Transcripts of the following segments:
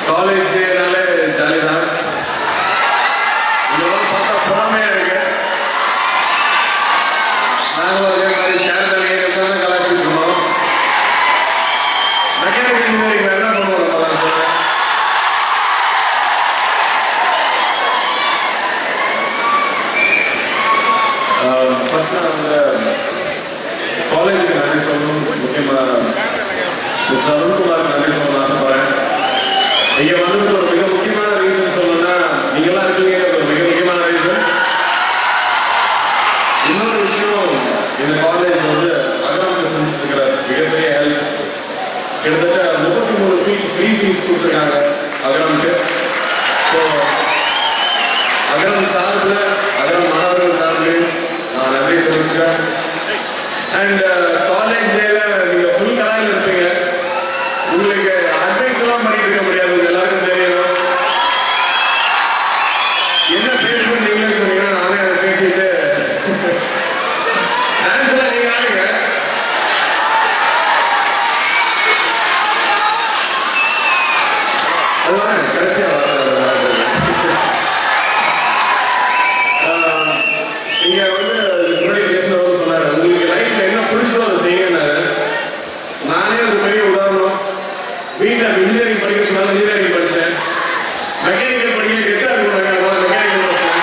College டேனாலே jolly தான். இதெல்லாம் பார்த்தா பொறாமையா இருக்கு. நாங்களும் அதே மாதிரி சேர் தலையே எப்பதான் கலாச்சிட்டு இருந்தோம். மெக்கானிக்கல் இன்ஜினியரிங் என்ன பண்ணுவோம் ஃபர்ஸ்ட் நான் வந்து காலேஜுக்கு நன்றி சொல்லணும். முக்கியமாக மிஸ் அருண்குமாருக்கு நன்றி சொல்லணும்னு ஆசைப்படுறேன். இங்கே வந்ததுக்கு ஒரு மிக முக்கியமான ரீசன் சொல்லணும்னா நீங்களாம் இருக்கீங்க, ஒரு மிக முக்கியமான ரீசன். இன்னொரு விஷயம், இந்த காலேஜ் வந்து அகராமுக்கு செஞ்சுட்டு இருக்கிற மிகப்பெரிய ஹெல்ப். கிட்டத்தட்ட 33 ஃப்ரீ ஃபீஸ் கொடுத்துருக்காங்க அகராமுக்கு. ஸோ அகரம் சார்பில், அகரம் மாணவர்கள் சார்பில் நான் நன்றி தெரிவிச்சுக்கிறேன். அண்ட் காலேஜ் டேல நீங்க ஃபுல் கலாயில் இருப்பீங்க. உங்களுக்கு அட்வைஸ் எல்லாம் பண்ணிட்டு இருக்க முடியாது, எல்லாருக்கும் தெரியும். என்ன பேசணும் நீங்களே சொன்னீங்கன்னா நானே அதை பேசிட்டு டான்ஸ் எல்லாம் நீங்க ஆடுங்க. அதுதான் கடைசியா நீங்க வந்து முன்னாடி பேசினவங்க சொன்னாரு, உங்களுக்கு லைஃப்ல என்ன பிடிச்சதோ அதை செய்யனாரு. நானே ஒரு பெரிய உதாரணம். வீட்டில் இன்ஜினியரிங் படிக்க சொன்னாலும் இன்ஜினியரிங் படித்தேன். மெக்கானிக்கல் படிக்க கெட்டா இருந்தாங்க, மெக்கானிக்கல் படித்தேன்.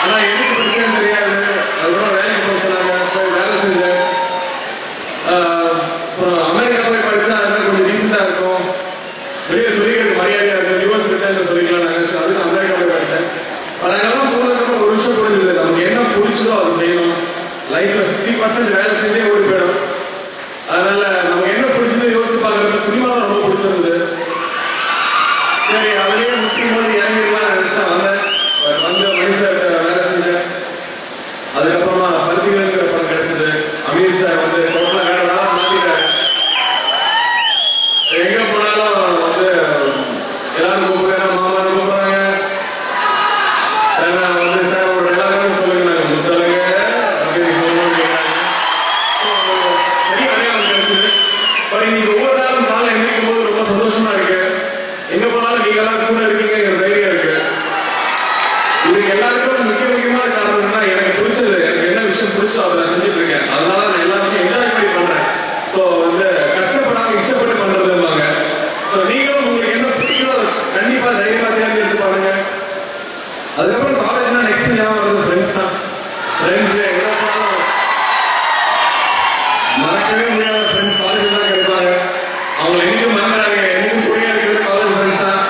ஆனால் எதுக்கு படிச்சேன்னு தெரியாது. அதுக்கப்புறம் வேலைக்கு போக சொன்னாங்க, போய் வேலை செஞ்சேன். அப்புறம் அமெரிக்கா போய் படித்தா அதெல்லாம் கொஞ்சம் டீசெண்டாக இருக்கும், வெளியே சொல்லிக்கிறது மரியாதையாக இருக்கும், யூஎஸ் ரிட்டர்ன் சொல்லிக்கலாம். நாங்கள் அதுக்கு அமெரிக்கா போய் படித்தேன். அதெல்லாம் போனதுக்கப்புறம் ஒரு விஷயம் புரிஞ்சுது, நமக்கு என்ன பிடிச்சதோ அதை செய்யணும். லைஃப்ல 60% வேலை செஞ்சே ஓடி போயிடும். அதனால நமக்கு என்ன பிடிச்சது யோசிச்சு பார்க்கறது. சினிமா தான் ரொம்ப பிடிச்சிருந்தது. சரி, அதுலேயே முக்கியமாக இறங்கிடலாம் நினைச்சா வந்தேன். வந்து மணி சார் வேலை செஞ்சேன். அதுக்கப்புறமா பருத்திகளுங்கிற படம் கிடைச்சது. அமீர் சார் வந்து டோட்டலாக வேற வேலை மாற்றிட்டாரு. எங்கே போனாலும் வந்து எல்லாரும் கூப்பிடுறாங்க, மாமான்னு கூப்பிடுறாங்க. வந்து சார் ஒரு எல்லாரும் சொல்லுங்க, நாங்கள் முத்தலங்க அப்படின்னு சொல்லணும்னு கேட்குறாங்க. பெரிய அடையாளம் கிடைச்சது. பட் இன்னைக்கு ஒவ்வொரு நாளும் காலை எந்திரிக்கும் போது ரொம்ப சந்தோஷமா இருக்கு. எங்க போனாலும் நீங்க எல்லாம் கூட இருக்கீங்கிற தைரியம் இருக்கு. இதுக்கு எல்லாருக்கும் முக்கியமான காரணம் என்ன, எனக்கு பிடிச்சது, எனக்கு என்ன விஷயம் பிடிச்சோ அதை நான் செஞ்சுட்டு இருக்கேன். அதனால நான் எல்லா விஷயம் என்ஜாய் பண்ணி பண்றேன். ஸோ வந்து கஷ்டப்படாம இஷ்டப்பட்டு பண்றதுவாங்க. ஸோ நீங்களும் உங்களுக்கு என்ன பிடிக்கிறோ கண்டிப்பா தைரியமா தேர்ந்தெடுத்து பண்ணுங்க. அதுக்கப்புறம் காலேஜ்னா நெக்ஸ்ட் ஞாபகம் வருது ஃப்ரெண்ட்ஸ் தான். ஃப்ரெண்ட்ஸ் எங்க போனாலும் மறக்கவே முடியாத ஃப்ரெண்ட்ஸ் காலேஜ் தான் கிடைப்பாங்க. அவங்க என்னைக்கும் மறந்துடாங்க, என்னைக்கும் கூடிய இருக்கிறது காலேஜ் ஃப்ரெண்ட்ஸ் தான்.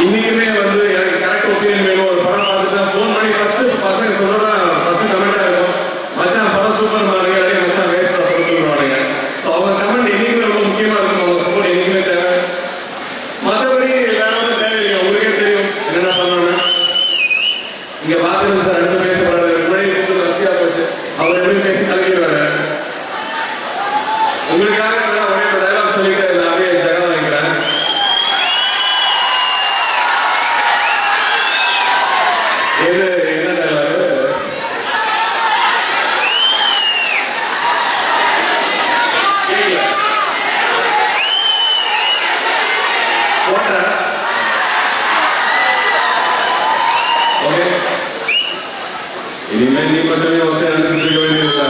இன்னைக்குமே வந்து எனக்கு கரெக்ட் ஒப்பீனியன் வேணும். ஒரு படம் பார்த்துட்டு ஃபோன் பண்ணி ஃபர்ஸ்ட் பசங்க சொல்றதான் ஃபர்ஸ்ட் கமெண்டா இருக்கும், மச்சான் படம் சூப்பர் மாறுங்க, அப்படியே மச்சான் வேஸ்ட் சொல்லிடுவானுங்க. ஸோ அவங்க கமெண்ட் என்னைக்குமே ரொம்ப முக்கியமா இருக்கும். அவங்க சப்போர்ட் என்னைக்குமே தேவை. மற்றபடி எல்லாரும் தேவையில்லை, உங்களுக்கே தெரியும் என்னென்ன பண்ணணும்னு. இங்க பாத்துருங்க சார், அடுத்து பேசப்படுறாரு. முன்னாடி ரஷ்யா போச்சு, அவர் எப்படி பேசி கலக்கிடுவாரு. உங்களுக்காக நான் ஒரே ஒரு டைலாக் சொல்லிட்டு நான் அப்படியே ஜெகா வாங்கிக்கிறேன். இது என்ன டைலாக்? கேட்கல போட்ட. ஓகே, இனிமேல் நீ மட்டுமே வந்து நினைச்சிட்டு இருக்க வேண்டியதில்லை.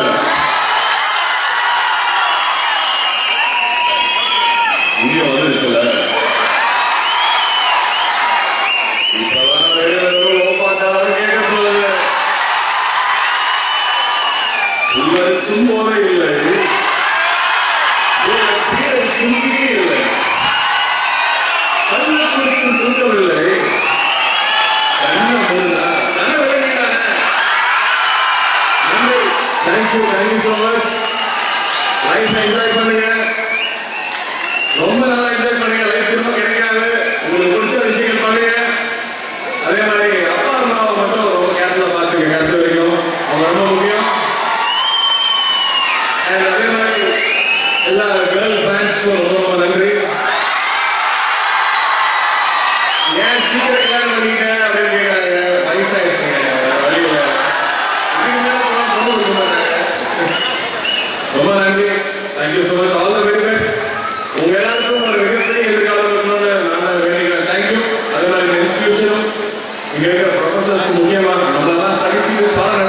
இங்கே வந்துருச்சுல, இப்பதான் கேட்க சொல்லுது. உள்ளடிச்சும் போல இல்லை, சும்பிக்கே இல்லை, கண்ண குறிச்சும் தூக்கவில்லை, கண்ண மூடா கண்ண விளங்கிட்டான ப்ரொடியூசர்ஸ்க்கு முக்கியமா நம்மளெல்லாம் சகிச்சுட்டு பல